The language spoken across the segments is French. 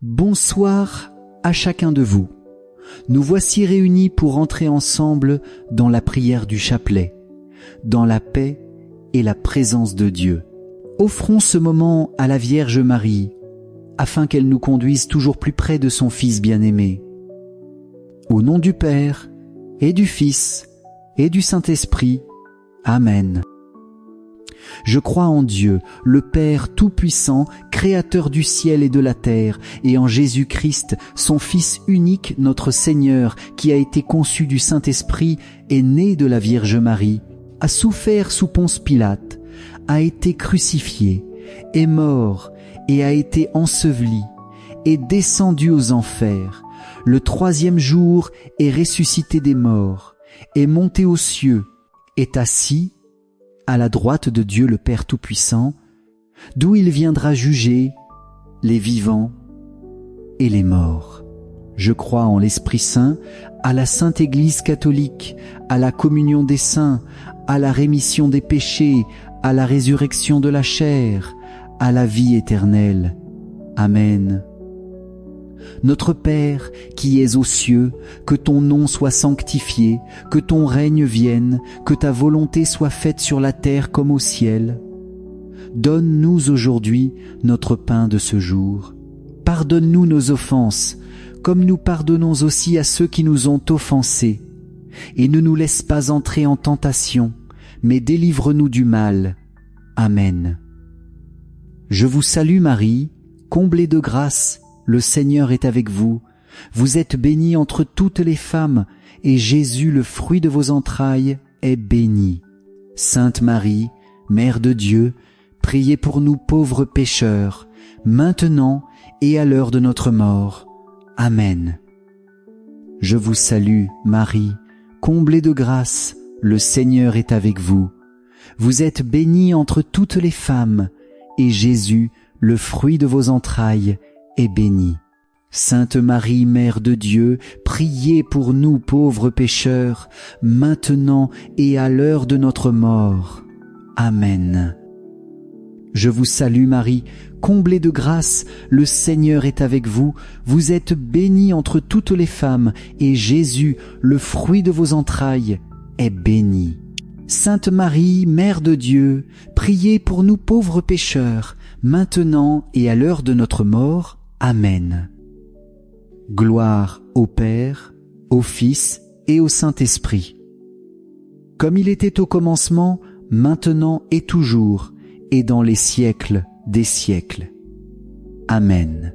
Bonsoir à chacun de vous. Nous voici réunis pour entrer ensemble dans la prière du chapelet, dans la paix et la présence de Dieu. Offrons ce moment à la Vierge Marie, afin qu'elle nous conduise toujours plus près de son Fils bien-aimé. Au nom du Père, et du Fils, et du Saint-Esprit. Amen. Je crois en Dieu, le Père Tout-Puissant, Créateur du ciel et de la terre, et en Jésus-Christ, son Fils unique, notre Seigneur, qui a été conçu du Saint-Esprit, est né de la Vierge Marie, a souffert sous Ponce Pilate, a été crucifié, est mort et a été enseveli, est descendu aux enfers, le troisième jour est ressuscité des morts, est monté aux cieux, est assis à la droite de Dieu le Père Tout-Puissant, d'où il viendra juger les vivants et les morts. Je crois en l'Esprit Saint, à la Sainte Église catholique, à la communion des saints, à la rémission des péchés, à la résurrection de la chair, à la vie éternelle. Amen. Notre Père, qui es aux cieux, que ton nom soit sanctifié, que ton règne vienne, que ta volonté soit faite sur la terre comme au ciel. Donne-nous aujourd'hui notre pain de ce jour. Pardonne-nous nos offenses, comme nous pardonnons aussi à ceux qui nous ont offensés. Et ne nous laisse pas entrer en tentation, mais délivre-nous du mal. Amen. Je vous salue Marie, comblée de grâce, le Seigneur est avec vous. Vous êtes bénie entre toutes les femmes, et Jésus, le fruit de vos entrailles, est béni. Sainte Marie, Mère de Dieu, priez pour nous pauvres pécheurs, maintenant et à l'heure de notre mort. Amen. Je vous salue, Marie, comblée de grâce, le Seigneur est avec vous. Vous êtes bénie entre toutes les femmes, et Jésus, le fruit de vos entrailles, est béni. Sainte Marie, Mère de Dieu, priez pour nous pauvres pécheurs, maintenant et à l'heure de notre mort. Amen. Je vous salue Marie, comblée de grâce, le Seigneur est avec vous. Vous êtes bénie entre toutes les femmes, et Jésus, le fruit de vos entrailles, est béni. Sainte Marie, Mère de Dieu, priez pour nous pauvres pécheurs, maintenant et à l'heure de notre mort. Amen. Gloire au Père, au Fils et au Saint-Esprit. Comme il était au commencement, maintenant et toujours, et dans les siècles des siècles. Amen.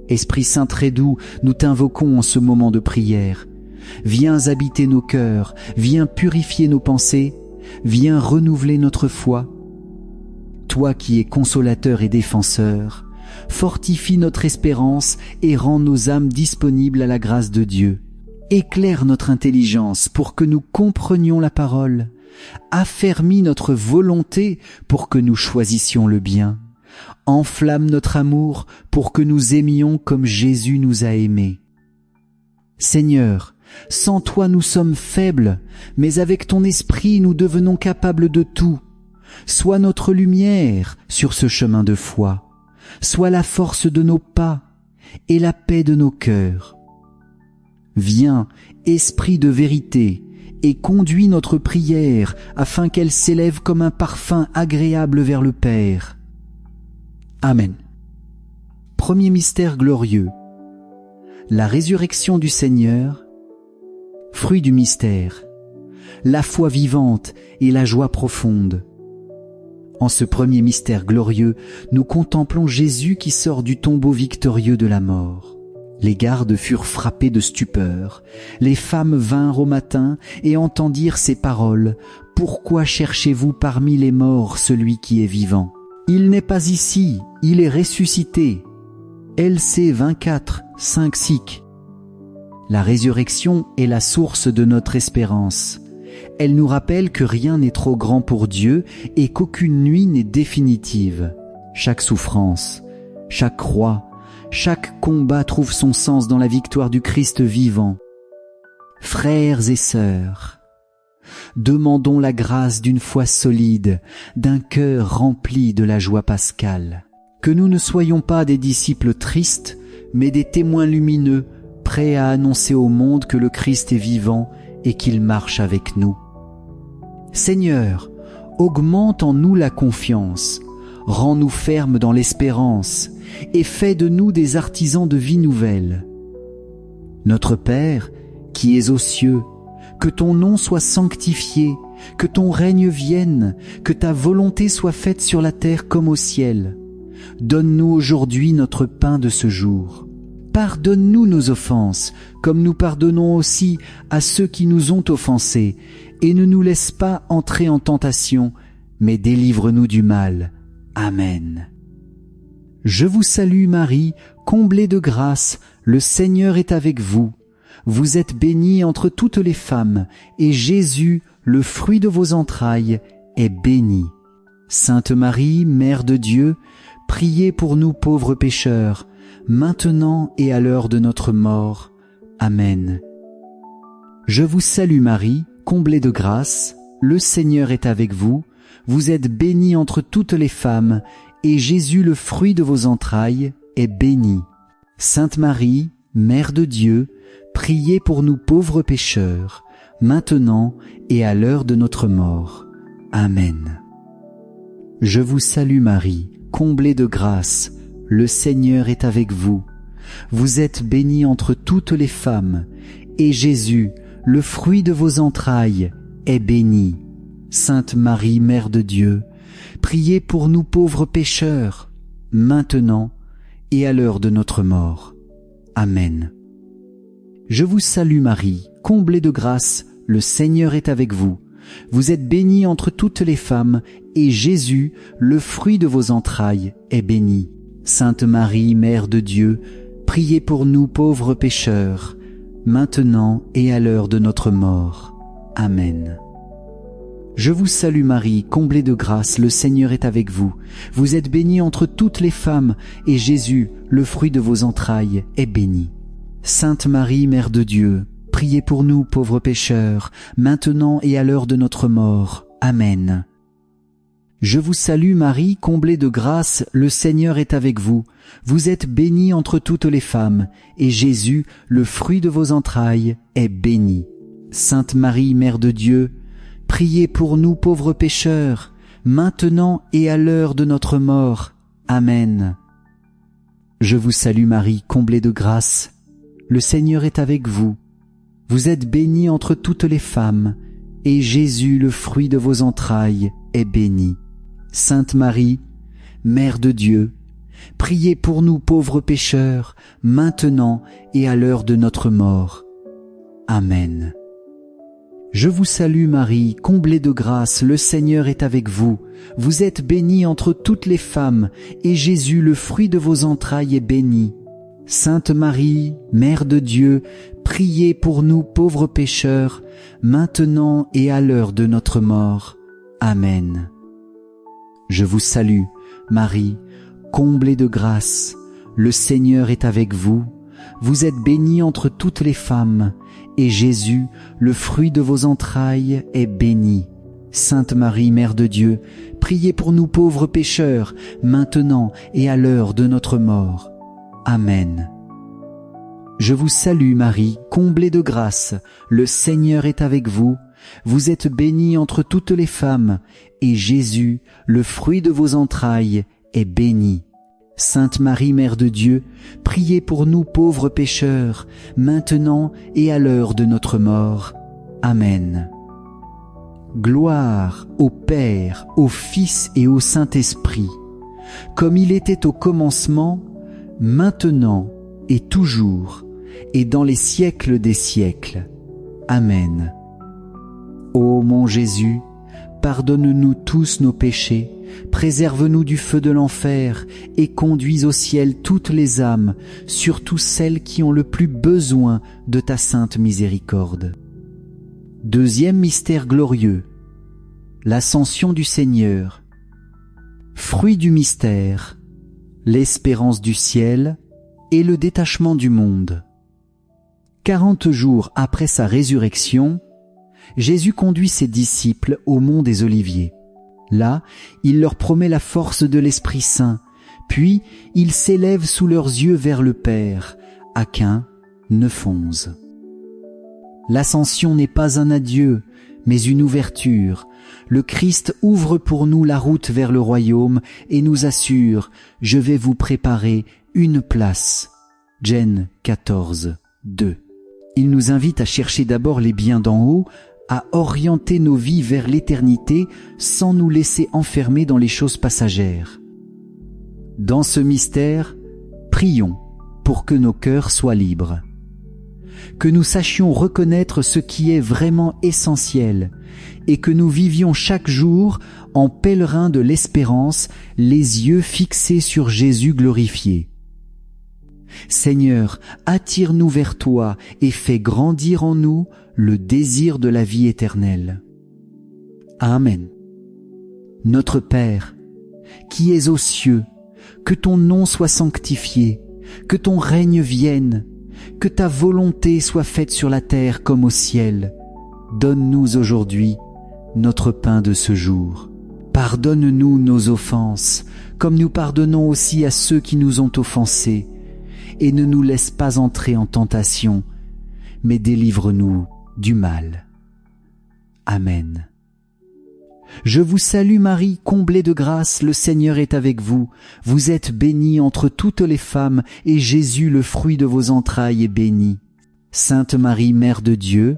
Esprit Saint très doux, nous t'invoquons en ce moment de prière. Viens habiter nos cœurs, viens purifier nos pensées, viens renouveler notre foi. Toi qui es consolateur et défenseur, fortifie notre espérance et rends nos âmes disponibles à la grâce de Dieu. Éclaire notre intelligence pour que nous comprenions la parole. Affermis notre volonté pour que nous choisissions le bien. Enflamme notre amour pour que nous aimions comme Jésus nous a aimés. Seigneur, sans toi nous sommes faibles, mais avec ton esprit nous devenons capables de tout. Sois notre lumière sur ce chemin de foi. Sois la force de nos pas et la paix de nos cœurs. Viens, Esprit de vérité, et conduis notre prière afin qu'elle s'élève comme un parfum agréable vers le Père. Amen. Premier mystère glorieux. La résurrection du Seigneur. Fruit du mystère. La foi vivante et la joie profonde. En ce premier mystère glorieux, nous contemplons Jésus qui sort du tombeau victorieux de la mort. Les gardes furent frappés de stupeur. Les femmes vinrent au matin et entendirent ces paroles. « Pourquoi cherchez-vous parmi les morts celui qui est vivant ? Il n'est pas ici, il est ressuscité. » LC 24, 5 Sic. La résurrection est la source de notre espérance. Elle nous rappelle que rien n'est trop grand pour Dieu et qu'aucune nuit n'est définitive. Chaque souffrance, chaque croix, chaque combat trouve son sens dans la victoire du Christ vivant. Frères et sœurs, demandons la grâce d'une foi solide, d'un cœur rempli de la joie pascale. que nous ne soyons pas des disciples tristes, mais des témoins lumineux, prêts à annoncer au monde que le Christ est vivant et qu'il marche avec nous. Seigneur, augmente en nous la confiance, rends-nous fermes dans l'espérance et fais de nous des artisans de vie nouvelle. Notre Père, qui es aux cieux, que ton nom soit sanctifié, que ton règne vienne, que ta volonté soit faite sur la terre comme au ciel. Donne-nous aujourd'hui notre pain de ce jour. Pardonne-nous nos offenses, comme nous pardonnons aussi à ceux qui nous ont offensés, et ne nous laisse pas entrer en tentation, mais délivre-nous du mal. Amen. Je vous salue Marie, comblée de grâce, le Seigneur est avec vous. Vous êtes bénie entre toutes les femmes, et Jésus, le fruit de vos entrailles, est béni. Sainte Marie, Mère de Dieu, priez pour nous pauvres pécheurs, maintenant et à l'heure de notre mort. Amen. Je vous salue Marie, comblée de grâce, le Seigneur est avec vous. Vous êtes bénie entre toutes les femmes, et Jésus, le fruit de vos entrailles, est béni. Sainte Marie, Mère de Dieu, priez pour nous pauvres pécheurs, maintenant et à l'heure de notre mort. Amen. Je vous salue Marie, comblée de grâce, le Seigneur est avec vous. Vous êtes bénie entre toutes les femmes, et Jésus, le fruit de vos entrailles, est béni. Sainte Marie, Mère de Dieu, priez pour nous pauvres pécheurs, maintenant et à l'heure de notre mort. Amen. Je vous salue Marie, comblée de grâce, le Seigneur est avec vous. Vous êtes bénie entre toutes les femmes, et Jésus, le fruit de vos entrailles, est béni. Sainte Marie, Mère de Dieu, priez pour nous pauvres pécheurs, maintenant et à l'heure de notre mort. Amen. Je vous salue Marie, comblée de grâce, le Seigneur est avec vous. Vous êtes bénie entre toutes les femmes, et Jésus, le fruit de vos entrailles, est béni. Sainte Marie, Mère de Dieu, priez pour nous pauvres pécheurs, maintenant et à l'heure de notre mort. Amen. Je vous salue Marie, comblée de grâce, le Seigneur est avec vous. Vous êtes bénie entre toutes les femmes, et Jésus, le fruit de vos entrailles, est béni. Sainte Marie, Mère de Dieu, priez pour nous pauvres pécheurs, maintenant et à l'heure de notre mort. Amen. Je vous salue Marie, comblée de grâce, le Seigneur est avec vous. Vous êtes bénie entre toutes les femmes, et Jésus, le fruit de vos entrailles, est béni. Sainte Marie, Mère de Dieu, priez pour nous pauvres pécheurs, maintenant et à l'heure de notre mort. Amen. Je vous salue Marie, comblée de grâce, le Seigneur est avec vous. Vous êtes bénie entre toutes les femmes, et Jésus, le fruit de vos entrailles, est béni. Sainte Marie, Mère de Dieu, priez pour nous pauvres pécheurs, maintenant et à l'heure de notre mort. Amen. Je vous salue, Marie, comblée de grâce, le Seigneur est avec vous. Vous êtes bénie entre toutes les femmes, et Jésus, le fruit de vos entrailles, est béni. Sainte Marie, Mère de Dieu, priez pour nous pauvres pécheurs, maintenant et à l'heure de notre mort. Amen. Je vous salue Marie, comblée de grâce, le Seigneur est avec vous. Vous êtes bénie entre toutes les femmes, et Jésus, le fruit de vos entrailles, est béni. Sainte Marie, Mère de Dieu, priez pour nous pauvres pécheurs, maintenant et à l'heure de notre mort. Amen. Gloire au Père, au Fils et au Saint-Esprit, comme il était au commencement, maintenant et toujours, et dans les siècles des siècles. Amen. Ô mon Jésus, pardonne-nous tous nos péchés, préserve-nous du feu de l'enfer et conduis au ciel toutes les âmes, surtout celles qui ont le plus besoin de ta sainte miséricorde. Deuxième mystère glorieux, l'ascension du Seigneur. Fruit du mystère, l'espérance du ciel et le détachement du monde. 40 jours après sa résurrection, Jésus conduit ses disciples au mont des Oliviers. Là, il leur promet la force de l'Esprit Saint, Puis ils s'élèvent sous leurs yeux vers le Père. Aquin 9:11. L'ascension n'est pas un adieu, mais une ouverture. Le Christ ouvre pour nous la route vers le royaume et nous assure « Je vais vous préparer une place ». Gen 14:2. Il nous invite à chercher d'abord les biens d'en haut, à orienter nos vies vers l'éternité sans nous laisser enfermer dans les choses passagères. Dans ce mystère, prions pour que nos cœurs soient libres. Que nous sachions reconnaître ce qui est vraiment essentiel et que nous vivions chaque jour en pèlerins de l'espérance, les yeux fixés sur Jésus glorifié. Seigneur, attire-nous vers toi et fais grandir en nous le désir de la vie éternelle. Amen. Notre Père, qui es aux cieux, que ton nom soit sanctifié, que ton règne vienne, que ta volonté soit faite sur la terre comme au ciel. Donne-nous aujourd'hui notre pain de ce jour. Pardonne-nous nos offenses, comme nous pardonnons aussi à ceux qui nous ont offensés. Et ne nous laisse pas entrer en tentation, mais délivre-nous du mal. Amen. Je vous salue Marie, comblée de grâce, le Seigneur est avec vous. Vous êtes bénie entre toutes les femmes, et Jésus, le fruit de vos entrailles, est béni. Sainte Marie, Mère de Dieu,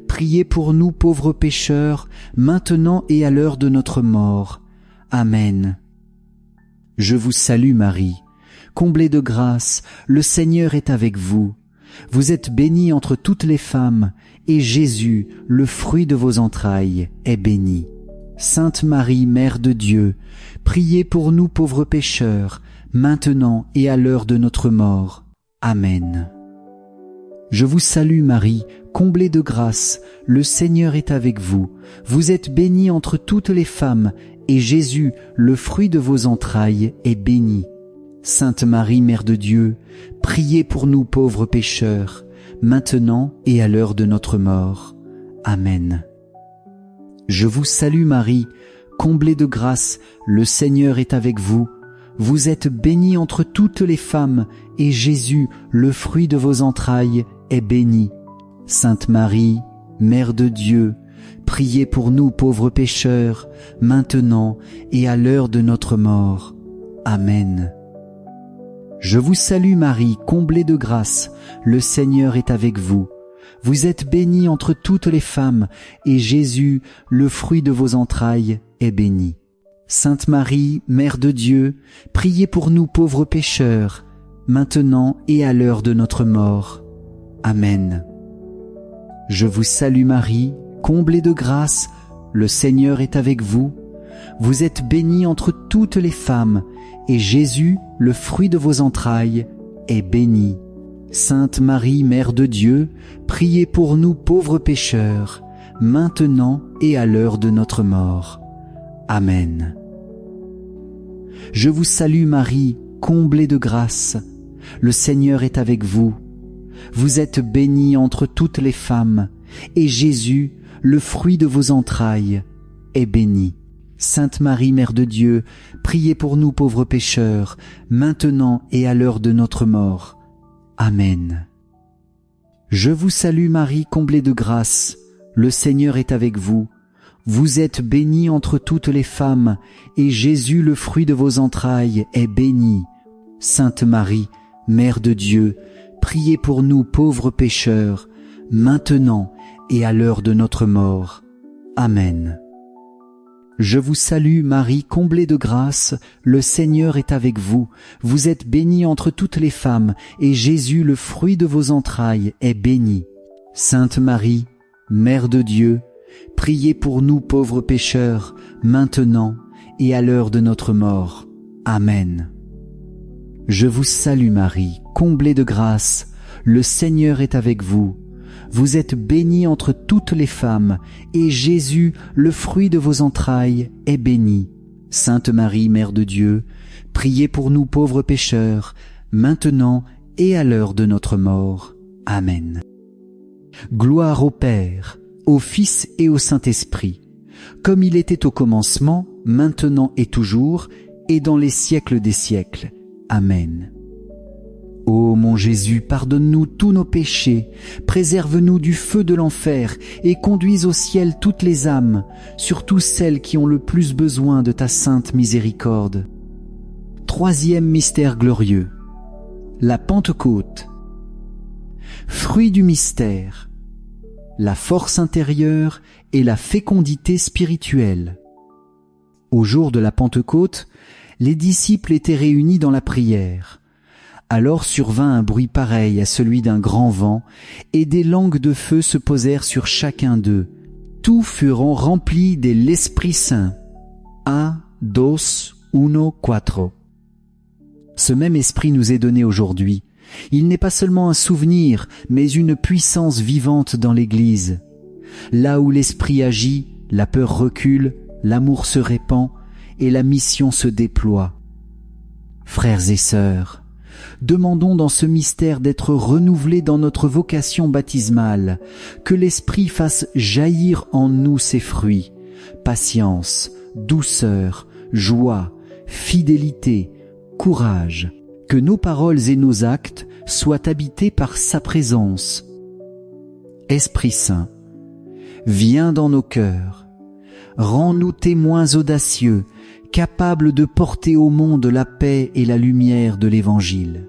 priez pour nous pauvres pécheurs, maintenant et à l'heure de notre mort. Amen. Je vous salue Marie, comblée de grâce, le Seigneur est avec vous. Vous êtes bénie entre toutes les femmes, et Jésus, le fruit de vos entrailles, est béni. Sainte Marie, Mère de Dieu, priez pour nous pauvres pécheurs, maintenant et à l'heure de notre mort. Amen. Je vous salue Marie, comblée de grâce, le Seigneur est avec vous. Vous êtes bénie entre toutes les femmes, et Jésus, le fruit de vos entrailles, est béni. Sainte Marie, Mère de Dieu, priez pour nous pauvres pécheurs, maintenant et à l'heure de notre mort. Amen. Je vous salue Marie, comblée de grâce, le Seigneur est avec vous. Vous êtes bénie entre toutes les femmes, et Jésus, le fruit de vos entrailles, est béni. Sainte Marie, Mère de Dieu, priez pour nous pauvres pécheurs, maintenant et à l'heure de notre mort. Amen. Je vous salue Marie, comblée de grâce, le Seigneur est avec vous. Vous êtes bénie entre toutes les femmes, et Jésus, le fruit de vos entrailles, est béni. Sainte Marie, Mère de Dieu, priez pour nous pauvres pécheurs, maintenant et à l'heure de notre mort. Amen. Je vous salue Marie, comblée de grâce, le Seigneur est avec vous. Vous êtes bénie entre toutes les femmes, et Jésus, le fruit de vos entrailles, est béni. Sainte Marie, Mère de Dieu, priez pour nous pauvres pécheurs, maintenant et à l'heure de notre mort. Amen. Je vous salue Marie, comblée de grâce, le Seigneur est avec vous. Vous êtes bénie entre toutes les femmes, et Jésus, le fruit de vos entrailles, est béni. Sainte Marie, Mère de Dieu, priez pour nous pauvres pécheurs, maintenant et à l'heure de notre mort. Amen. Je vous salue Marie, comblée de grâce, le Seigneur est avec vous. Vous êtes bénie entre toutes les femmes, et Jésus, le fruit de vos entrailles, est béni. Sainte Marie, Mère de Dieu, priez pour nous pauvres pécheurs, maintenant et à l'heure de notre mort. Amen. Je vous salue Marie, comblée de grâce, le Seigneur est avec vous. Vous êtes bénie entre toutes les femmes, et Jésus, le fruit de vos entrailles, est béni. Sainte Marie, Mère de Dieu, priez pour nous pauvres pécheurs, maintenant et à l'heure de notre mort. Amen. Je vous salue Marie, comblée de grâce, le Seigneur est avec vous. Vous êtes bénie entre toutes les femmes, et Jésus, le fruit de vos entrailles, est béni. Sainte Marie, Mère de Dieu, priez pour nous pauvres pécheurs, maintenant et à l'heure de notre mort. Amen. Gloire au Père, au Fils et au Saint-Esprit, comme il était au commencement, maintenant et toujours, et dans les siècles des siècles. Amen. Ô mon Jésus, pardonne-nous tous nos péchés, préserve-nous du feu de l'enfer et conduis au ciel toutes les âmes, surtout celles qui ont le plus besoin de ta sainte miséricorde. Troisième mystère glorieux, la Pentecôte. Fruit du mystère, la force intérieure et la fécondité spirituelle. Au jour de la Pentecôte, les disciples étaient réunis dans la prière. Alors survint un bruit pareil à celui d'un grand vent, et des langues de feu se posèrent sur chacun d'eux. Tous furent remplis de l'Esprit Saint. 1, 2, 1, 4. Ce même Esprit nous est donné aujourd'hui. Il n'est pas seulement un souvenir, mais une puissance vivante dans l'Église. Là où l'Esprit agit, la peur recule, l'amour se répand et la mission se déploie. Frères et sœurs, demandons dans ce mystère d'être renouvelés dans notre vocation baptismale, que l'Esprit fasse jaillir en nous ses fruits, patience, douceur, joie, fidélité, courage, que nos paroles et nos actes soient habités par sa présence. Esprit Saint, viens dans nos cœurs, rends-nous témoins audacieux, capables de porter au monde la paix et la lumière de l'Évangile.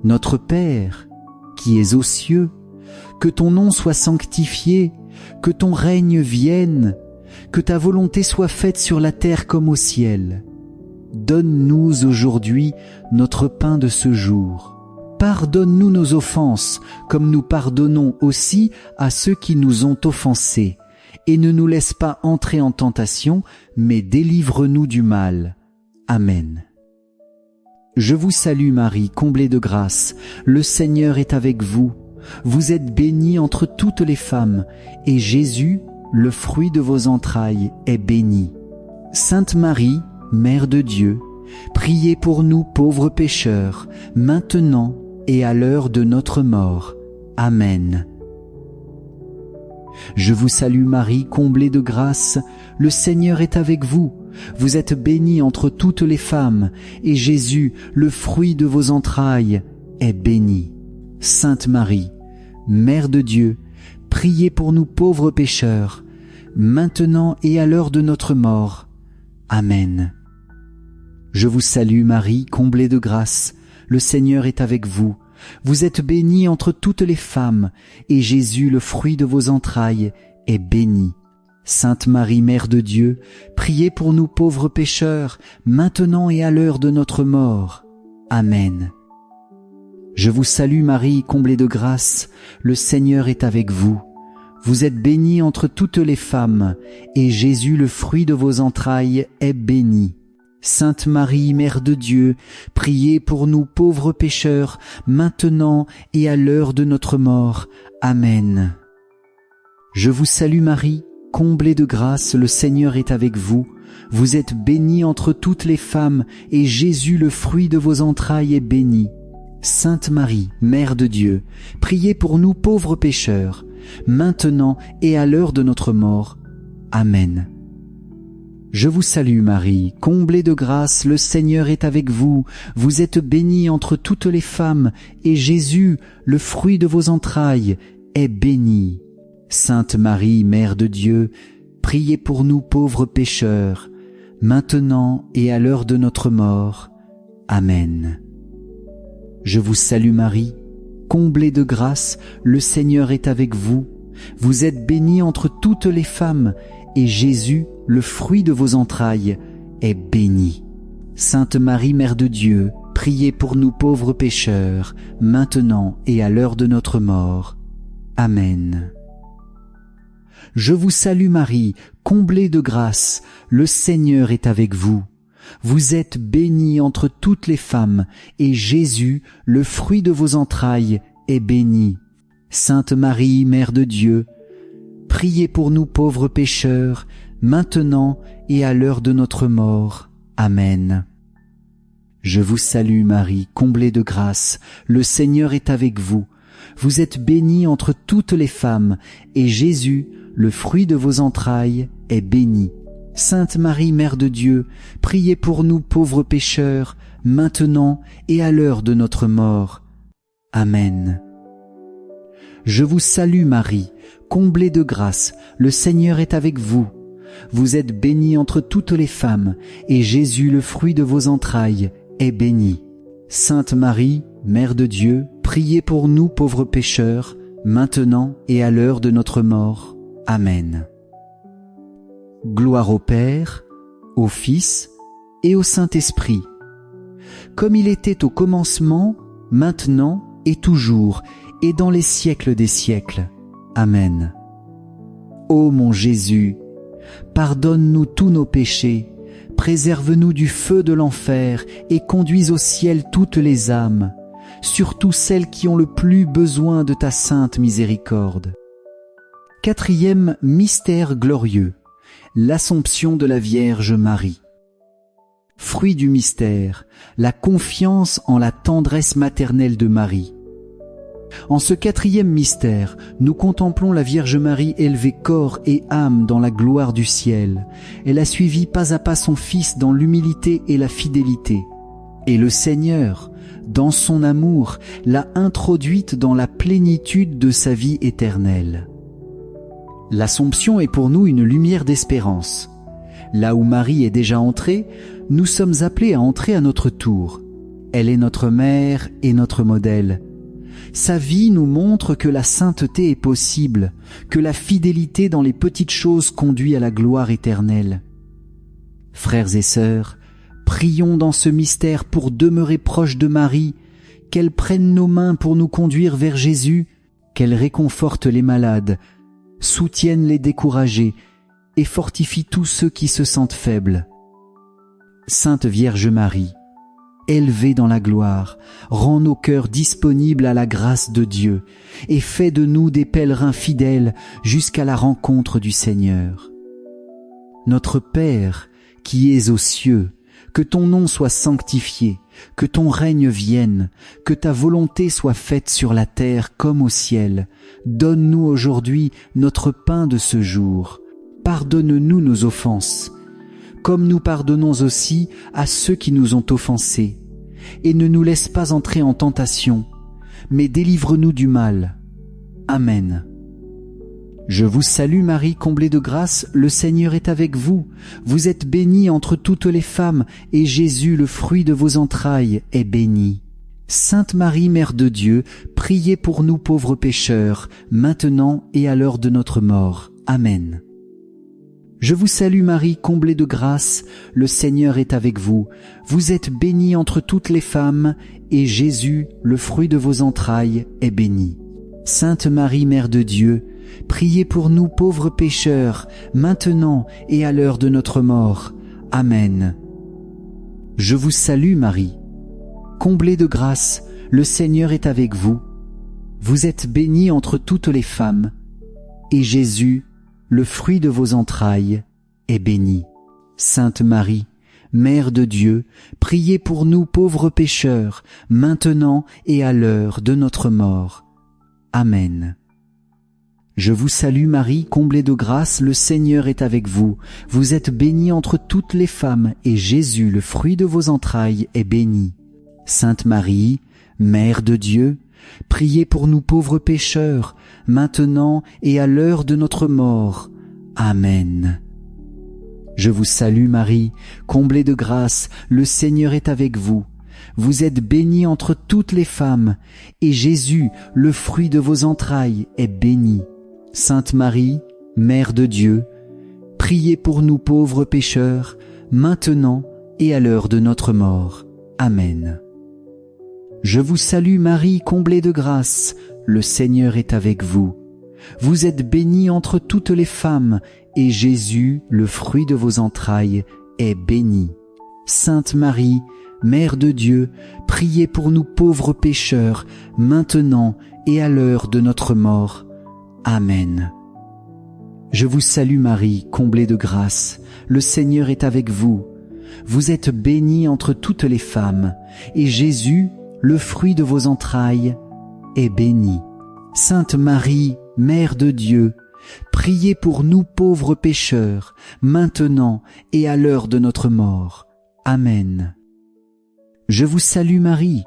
Notre Père, qui es aux cieux, que ton nom soit sanctifié, que ton règne vienne, que ta volonté soit faite sur la terre comme au ciel. Donne-nous aujourd'hui notre pain de ce jour. Pardonne-nous nos offenses, comme nous pardonnons aussi à ceux qui nous ont offensés. Et ne nous laisse pas entrer en tentation, mais délivre-nous du mal. Amen. Je vous salue Marie, comblée de grâce, le Seigneur est avec vous. Vous êtes bénie entre toutes les femmes, et Jésus, le fruit de vos entrailles, est béni. Sainte Marie, Mère de Dieu, priez pour nous pauvres pécheurs, maintenant et à l'heure de notre mort. Amen. Je vous salue Marie, comblée de grâce, le Seigneur est avec vous. Vous êtes bénie entre toutes les femmes, et Jésus, le fruit de vos entrailles, est béni. Sainte Marie, Mère de Dieu, priez pour nous pauvres pécheurs, maintenant et à l'heure de notre mort. Amen. Je vous salue Marie, comblée de grâce, le Seigneur est avec vous. Vous êtes bénie entre toutes les femmes, et Jésus, le fruit de vos entrailles, est béni. Sainte Marie, Mère de Dieu, priez pour nous pauvres pécheurs, maintenant et à l'heure de notre mort. Amen. Je vous salue Marie, comblée de grâce, le Seigneur est avec vous. Vous êtes bénie entre toutes les femmes, et Jésus, le fruit de vos entrailles, est béni. Sainte Marie, Mère de Dieu, priez pour nous pauvres pécheurs, maintenant et à l'heure de notre mort. Amen. Je vous salue Marie, comblée de grâce, le Seigneur est avec vous. Vous êtes bénie entre toutes les femmes, et Jésus, le fruit de vos entrailles, est béni. Sainte Marie, Mère de Dieu, priez pour nous pauvres pécheurs, maintenant et à l'heure de notre mort. Amen. Je vous salue Marie, comblée de grâce, le Seigneur est avec vous. Vous êtes bénie entre toutes les femmes, et Jésus, le fruit de vos entrailles, est béni. Sainte Marie, Mère de Dieu, priez pour nous pauvres pécheurs, maintenant et à l'heure de notre mort. Amen. Je vous salue Marie, comblée de grâce, le Seigneur est avec vous. Vous êtes bénie entre toutes les femmes, et Jésus, le fruit de vos entrailles, est béni. Sainte Marie, Mère de Dieu, priez pour nous pauvres pécheurs, maintenant et à l'heure de notre mort. Amen. Je vous salue Marie, comblée de grâce, le Seigneur est avec vous. Vous êtes bénie entre toutes les femmes, et Jésus, le fruit de vos entrailles, est béni. Sainte Marie, Mère de Dieu, priez pour nous pauvres pécheurs, maintenant et à l'heure de notre mort. Amen. Je vous salue Marie, comblée de grâce, le Seigneur est avec vous. Vous êtes bénie entre toutes les femmes, et Jésus, le fruit de vos entrailles, est béni. Sainte Marie, Mère de Dieu, priez pour nous pauvres pécheurs, maintenant et à l'heure de notre mort. Amen. Je vous salue Marie, comblée de grâce, le Seigneur est avec vous. Vous êtes bénie entre toutes les femmes, et Jésus, le fruit de vos entrailles, est béni. Sainte Marie, Mère de Dieu, priez pour nous pauvres pécheurs, maintenant et à l'heure de notre mort. Amen. Gloire au Père, au Fils et au Saint-Esprit, comme il était au commencement, maintenant et toujours, et dans les siècles des siècles. Amen. Ô mon Jésus, pardonne-nous tous nos péchés, préserve-nous du feu de l'enfer et conduis au ciel toutes les âmes, surtout celles qui ont le plus besoin de ta sainte miséricorde. Quatrième mystère glorieux, l'Assomption de la Vierge Marie. Fruit du mystère, la confiance en la tendresse maternelle de Marie. En ce quatrième mystère, nous contemplons la Vierge Marie élevée corps et âme dans la gloire du ciel. Elle a suivi pas à pas son Fils dans l'humilité et la fidélité. Et le Seigneur, dans son amour, l'a introduite dans la plénitude de sa vie éternelle. L'Assomption est pour nous une lumière d'espérance. Là où Marie est déjà entrée, nous sommes appelés à entrer à notre tour. Elle est notre mère et notre modèle. Sa vie nous montre que la sainteté est possible, que la fidélité dans les petites choses conduit à la gloire éternelle. Frères et sœurs, prions dans ce mystère pour demeurer proches de Marie, qu'elle prenne nos mains pour nous conduire vers Jésus, qu'elle réconforte les malades, soutienne les découragés et fortifie tous ceux qui se sentent faibles. Sainte Vierge Marie, élevée dans la gloire, rends nos cœurs disponibles à la grâce de Dieu et fais de nous des pèlerins fidèles jusqu'à la rencontre du Seigneur. Notre Père, qui es aux cieux, que ton nom soit sanctifié, que ton règne vienne, que ta volonté soit faite sur la terre comme au ciel. Donne-nous aujourd'hui notre pain de ce jour. Pardonne-nous nos offenses, comme nous pardonnons aussi à ceux qui nous ont offensés. Et ne nous laisse pas entrer en tentation, mais délivre-nous du mal. Amen. Je vous salue Marie, comblée de grâce, le Seigneur est avec vous. Vous êtes bénie entre toutes les femmes, et Jésus, le fruit de vos entrailles, est béni. Sainte Marie, Mère de Dieu, priez pour nous pauvres pécheurs, maintenant et à l'heure de notre mort. Amen. Je vous salue Marie, comblée de grâce, le Seigneur est avec vous. Vous êtes bénie entre toutes les femmes, et Jésus, le fruit de vos entrailles, est béni. Sainte Marie, Mère de Dieu, priez pour nous pauvres pécheurs, maintenant et à l'heure de notre mort. Amen. Je vous salue Marie, comblée de grâce, le Seigneur est avec vous. Vous êtes bénie entre toutes les femmes, et Jésus, le fruit de vos entrailles, est béni. Sainte Marie, Mère de Dieu, priez pour nous pauvres pécheurs, maintenant et à l'heure de notre mort. Amen. Je vous salue Marie, comblée de grâce, le Seigneur est avec vous. Vous êtes bénie entre toutes les femmes, et Jésus, le fruit de vos entrailles, est béni. Sainte Marie, Mère de Dieu, priez pour nous pauvres pécheurs, maintenant et à l'heure de notre mort. Amen. Je vous salue Marie, comblée de grâce, le Seigneur est avec vous. Vous êtes bénie entre toutes les femmes, et Jésus, le fruit de vos entrailles, est béni. Sainte Marie, Mère de Dieu, priez pour nous pauvres pécheurs, maintenant et à l'heure de notre mort. Amen. Je vous salue Marie, comblée de grâce, le Seigneur est avec vous. Vous êtes bénie entre toutes les femmes, et Jésus, le fruit de vos entrailles, est béni. Sainte Marie, Mère de Dieu, priez pour nous pauvres pécheurs, maintenant et à l'heure de notre mort. Amen. Je vous salue Marie, comblée de grâce, le Seigneur est avec vous. Vous êtes bénie entre toutes les femmes, et Jésus, le fruit de vos entrailles, est béni. Sainte Marie, Mère de Dieu, priez priez pour nous pauvres pécheurs, maintenant et à l'heure de notre mort. Amen. Je vous salue Marie,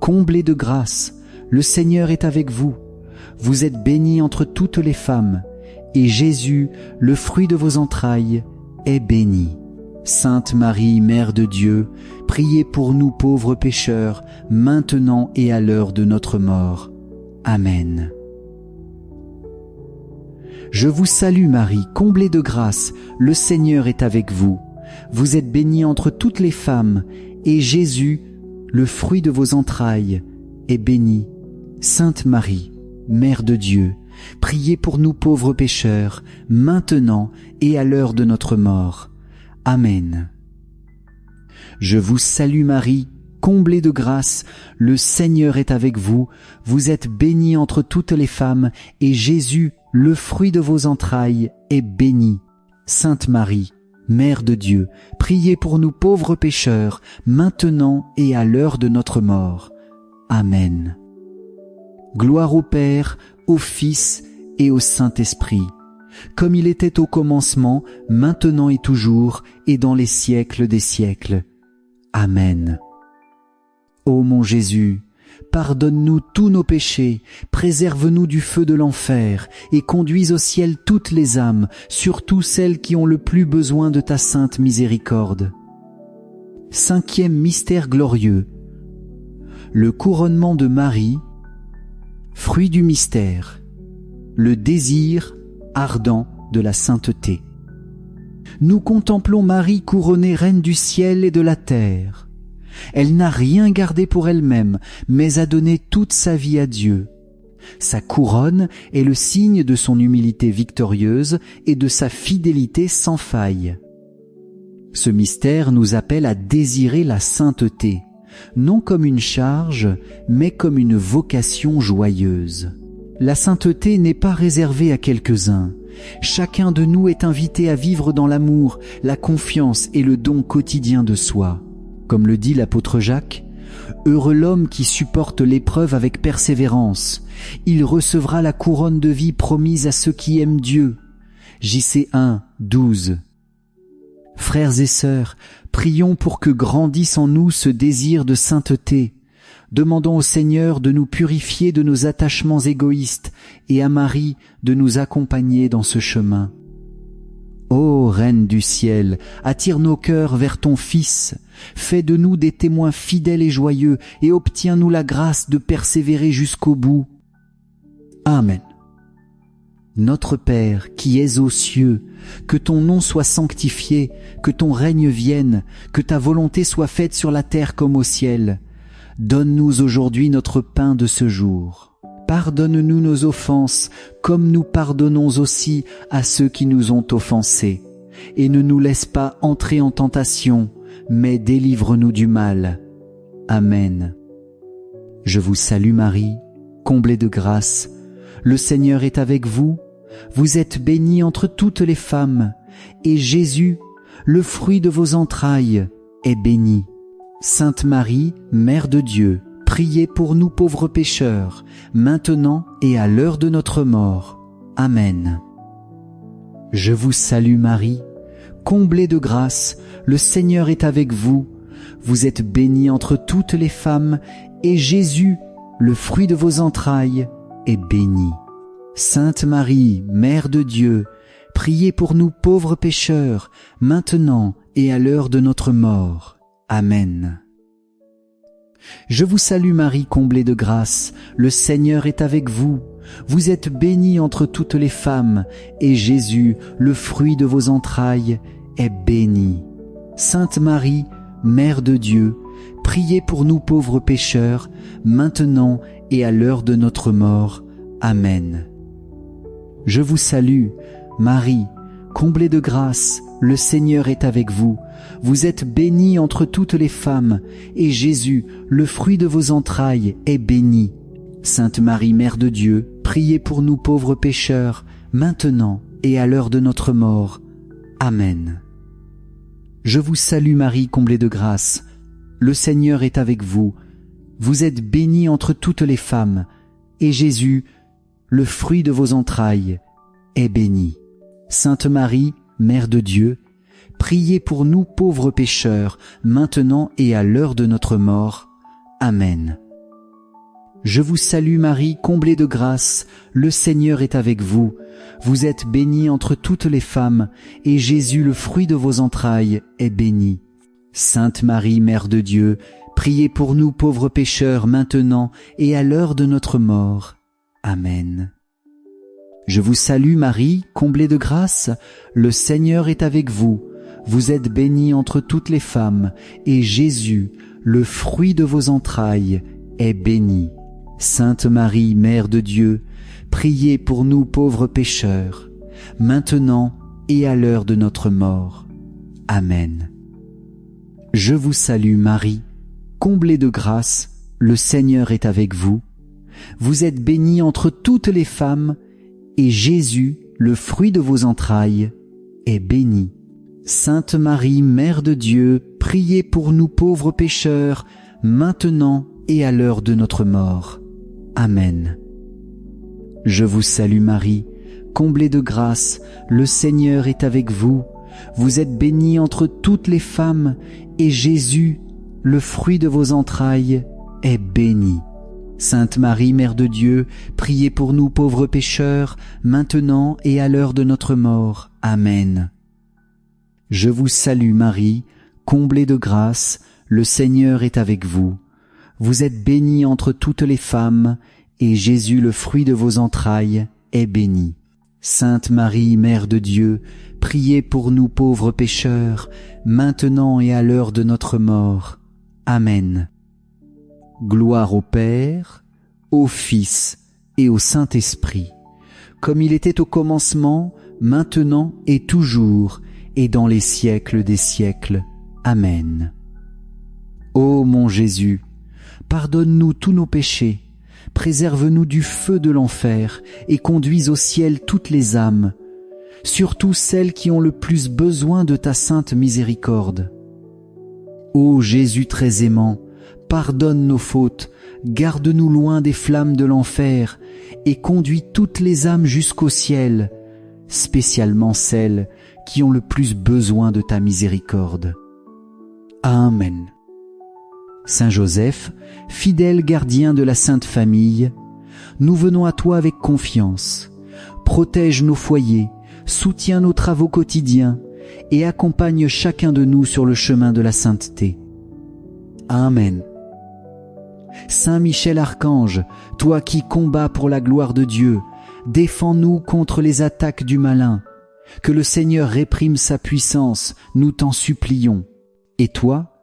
comblée de grâce, le Seigneur est avec vous. Vous êtes bénie entre toutes les femmes, et Jésus, le fruit de vos entrailles, est béni. Sainte Marie, Mère de Dieu, priez pour nous pauvres pécheurs, maintenant et à l'heure de notre mort. Amen. Je vous salue Marie, comblée de grâce, le Seigneur est avec vous. Vous êtes bénie entre toutes les femmes, et Jésus, le fruit de vos entrailles, est béni. Sainte Marie, Mère de Dieu, priez pour nous pauvres pécheurs, maintenant et à l'heure de notre mort. Amen. Je vous salue Marie, comblée de grâce, le Seigneur est avec vous. Vous êtes bénie entre toutes les femmes, et Jésus, le fruit de vos entrailles, est béni. Sainte Marie, Mère de Dieu, priez pour nous pauvres pécheurs, maintenant et à l'heure de notre mort. Amen. Gloire au Père, au Fils et au Saint-Esprit, comme il était au commencement, maintenant et toujours, et dans les siècles des siècles. Amen. Ô mon Jésus, pardonne-nous tous nos péchés, préserve-nous du feu de l'enfer, et conduis au ciel toutes les âmes, surtout celles qui ont le plus besoin de ta sainte miséricorde. Cinquième mystère glorieux, le couronnement de Marie. Fruit du mystère, le désir ardent de la sainteté. Nous contemplons Marie couronnée reine du ciel et de la terre. Elle n'a rien gardé pour elle-même, mais a donné toute sa vie à Dieu. Sa couronne est le signe de son humilité victorieuse et de sa fidélité sans faille. Ce mystère nous appelle à désirer la sainteté, non comme une charge, mais comme une vocation joyeuse. La sainteté n'est pas réservée à quelques-uns. Chacun de nous est invité à vivre dans l'amour, la confiance et le don quotidien de soi. Comme le dit l'apôtre Jacques, « Heureux l'homme qui supporte l'épreuve avec persévérance. Il recevra la couronne de vie promise à ceux qui aiment Dieu. » J.C. 1, 12. Frères et sœurs, prions pour que grandisse en nous ce désir de sainteté. Demandons au Seigneur de nous purifier de nos attachements égoïstes et à Marie de nous accompagner dans ce chemin. Ô Reine du ciel, attire nos cœurs vers ton Fils, fais de nous des témoins fidèles et joyeux et obtiens-nous la grâce de persévérer jusqu'au bout. Amen. Notre Père qui es aux cieux, que ton nom soit sanctifié, que ton règne vienne, que ta volonté soit faite sur la terre comme au ciel. Donne-nous aujourd'hui notre pain de ce jour. Pardonne-nous nos offenses, comme nous pardonnons aussi à ceux qui nous ont offensés. Et ne nous laisse pas entrer en tentation, mais délivre-nous du mal. Amen. Je vous salue Marie, comblée de grâce. Le Seigneur est avec vous. Vous êtes bénie entre toutes les femmes, et Jésus, le fruit de vos entrailles, est béni. Sainte Marie, Mère de Dieu, priez pour nous pauvres pécheurs, maintenant et à l'heure de notre mort. Amen. Je vous salue Marie, comblée de grâce, le Seigneur est avec vous. Vous êtes bénie entre toutes les femmes, et Jésus, le fruit de vos entrailles, est béni. Sainte Marie, Mère de Dieu, priez pour nous pauvres pécheurs, maintenant et à l'heure de notre mort. Amen. Je vous salue Marie, comblée de grâce, le Seigneur est avec vous. Vous êtes bénie entre toutes les femmes, et Jésus, le fruit de vos entrailles, est béni. Sainte Marie, Mère de Dieu, priez pour nous pauvres pécheurs, maintenant et à l'heure de notre mort. Amen. Je vous salue, Marie, comblée de grâce, le Seigneur est avec vous. Vous êtes bénie entre toutes les femmes, et Jésus, le fruit de vos entrailles, est béni. Sainte Marie, Mère de Dieu, priez pour nous pauvres pécheurs, maintenant et à l'heure de notre mort. Amen. Je vous salue Marie, comblée de grâce. Le Seigneur est avec vous. Vous êtes bénie entre toutes les femmes, et Jésus, le fruit de vos entrailles, est bénie. Sainte Marie, Mère de Dieu, priez pour nous pauvres pécheurs, maintenant et à l'heure de notre mort. Amen. Je vous salue Marie, comblée de grâce, le Seigneur est avec vous. Vous êtes bénie entre toutes les femmes, et Jésus, le fruit de vos entrailles, est béni. Sainte Marie, Mère de Dieu, priez pour nous pauvres pécheurs, maintenant et à l'heure de notre mort. Amen. Je vous salue Marie, comblée de grâce, le Seigneur est avec vous. Vous êtes bénie entre toutes les femmes, et Jésus, le fruit de vos entrailles, est béni. Sainte Marie, Mère de Dieu, priez pour nous pauvres pécheurs, maintenant et à l'heure de notre mort. Amen. Je vous salue Marie, comblée de grâce, le Seigneur est avec vous. Vous êtes bénie entre toutes les femmes, et Jésus, le fruit de vos entrailles, est béni. Sainte Marie, Mère de Dieu, priez pour nous pauvres pécheurs, maintenant et à l'heure de notre mort. Amen. Je vous salue Marie, comblée de grâce, le Seigneur est avec vous. Vous êtes bénie entre toutes les femmes, et Jésus, le fruit de vos entrailles, est béni. Sainte Marie, Mère de Dieu, priez pour nous pauvres pécheurs, maintenant et à l'heure de notre mort. Amen. Je vous salue Marie, comblée de grâce, le Seigneur est avec vous. Vous êtes bénie entre toutes les femmes, et Jésus, le fruit de vos entrailles, est béni. Sainte Marie, Mère de Dieu, priez pour nous pauvres pécheurs, maintenant et à l'heure de notre mort. Amen. Gloire au Père, au Fils et au Saint-Esprit, comme il était au commencement, maintenant et toujours, et dans les siècles des siècles. Amen. Ô mon Jésus, pardonne-nous tous nos péchés, préserve-nous du feu de l'enfer et conduis au ciel toutes les âmes, surtout celles qui ont le plus besoin de ta sainte miséricorde. Ô Jésus très aimant, pardonne nos fautes, garde-nous loin des flammes de l'enfer et conduis toutes les âmes jusqu'au ciel, spécialement celles qui ont le plus besoin de ta miséricorde. Amen. Saint Joseph, fidèle gardien de la Sainte Famille, nous venons à toi avec confiance. Protège nos foyers, soutiens nos travaux quotidiens et accompagne chacun de nous sur le chemin de la sainteté. Amen. Saint Michel Archange, toi qui combats pour la gloire de Dieu, défends-nous contre les attaques du malin. Que le Seigneur réprime sa puissance, nous t'en supplions. Et toi,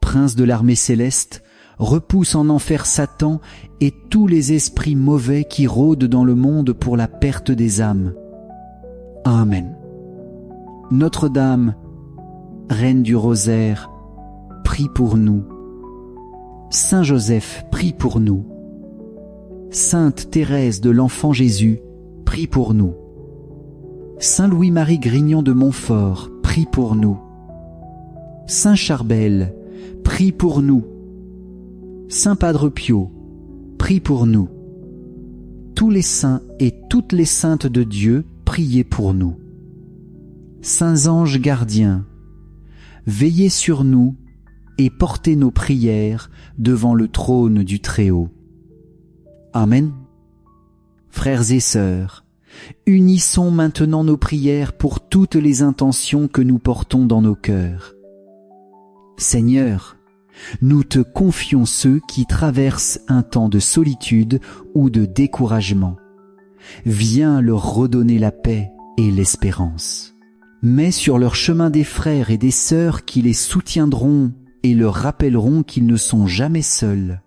Prince de l'armée céleste, repousse en enfer Satan et tous les esprits mauvais qui rôdent dans le monde pour la perte des âmes. Amen. Notre-Dame, Reine du Rosaire, prie pour nous. Saint Joseph, prie pour nous. Sainte Thérèse de l'Enfant Jésus, prie pour nous. Saint Louis-Marie Grignon de Montfort, prie pour nous. Saint Charbel, prie pour nous. Saint Padre Pio, prie pour nous. Tous les saints et toutes les saintes de Dieu, priez pour nous. Saints anges gardiens, veillez sur nous et portez nos prières devant le trône du Très-Haut. Amen. Frères et sœurs, unissons maintenant nos prières pour toutes les intentions que nous portons dans nos cœurs. Seigneur, nous te confions ceux qui traversent un temps de solitude ou de découragement. Viens leur redonner la paix et l'espérance. Mets sur leur chemin des frères et des sœurs qui les soutiendront et leur rappelleront qu'ils ne sont jamais seuls.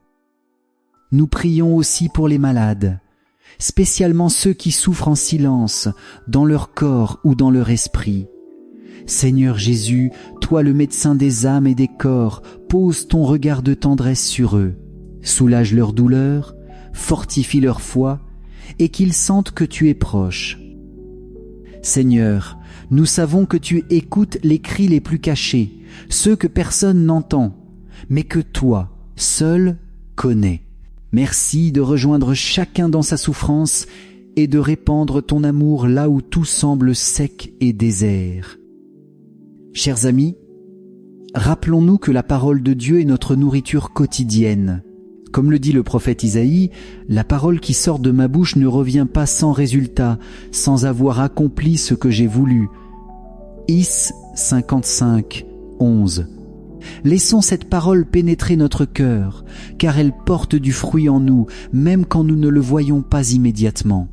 Nous prions aussi pour les malades, spécialement ceux qui souffrent en silence, dans leur corps ou dans leur esprit. Seigneur Jésus, toi le médecin des âmes et des corps, pose ton regard de tendresse sur eux, soulage leur douleur, fortifie leur foi, et qu'ils sentent que tu es proche. Seigneur, nous savons que tu écoutes les cris les plus cachés, ceux que personne n'entend, mais que toi, seul, connais. Merci de rejoindre chacun dans sa souffrance et de répandre ton amour là où tout semble sec et désert. Chers amis, rappelons-nous que la parole de Dieu est notre nourriture quotidienne. Comme le dit le prophète Isaïe, la parole qui sort de ma bouche ne revient pas sans résultat, sans avoir accompli ce que j'ai voulu. Is 55, 11. Laissons cette parole pénétrer notre cœur, car elle porte du fruit en nous, même quand nous ne le voyons pas immédiatement.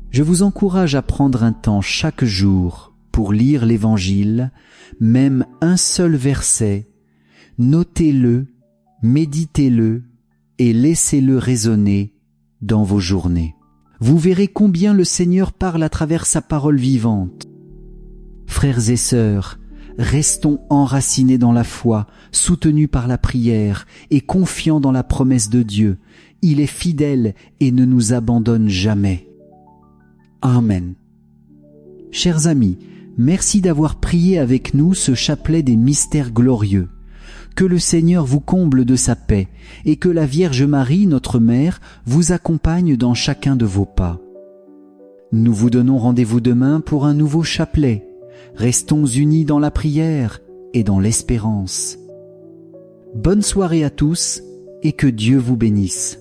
Je vous encourage à prendre un temps chaque jour pour lire l'Évangile, même un seul verset. Notez-le, méditez-le et laissez-le résonner dans vos journées. Vous verrez combien le Seigneur parle à travers sa parole vivante. Frères et sœurs, restons enracinés dans la foi, soutenus par la prière et confiants dans la promesse de Dieu. Il est fidèle et ne nous abandonne jamais. Amen. Chers amis, merci d'avoir prié avec nous ce chapelet des mystères glorieux. Que le Seigneur vous comble de sa paix et que la Vierge Marie, notre Mère, vous accompagne dans chacun de vos pas. Nous vous donnons rendez-vous demain pour un nouveau chapelet. Restons unis dans la prière et dans l'espérance. Bonne soirée à tous et que Dieu vous bénisse.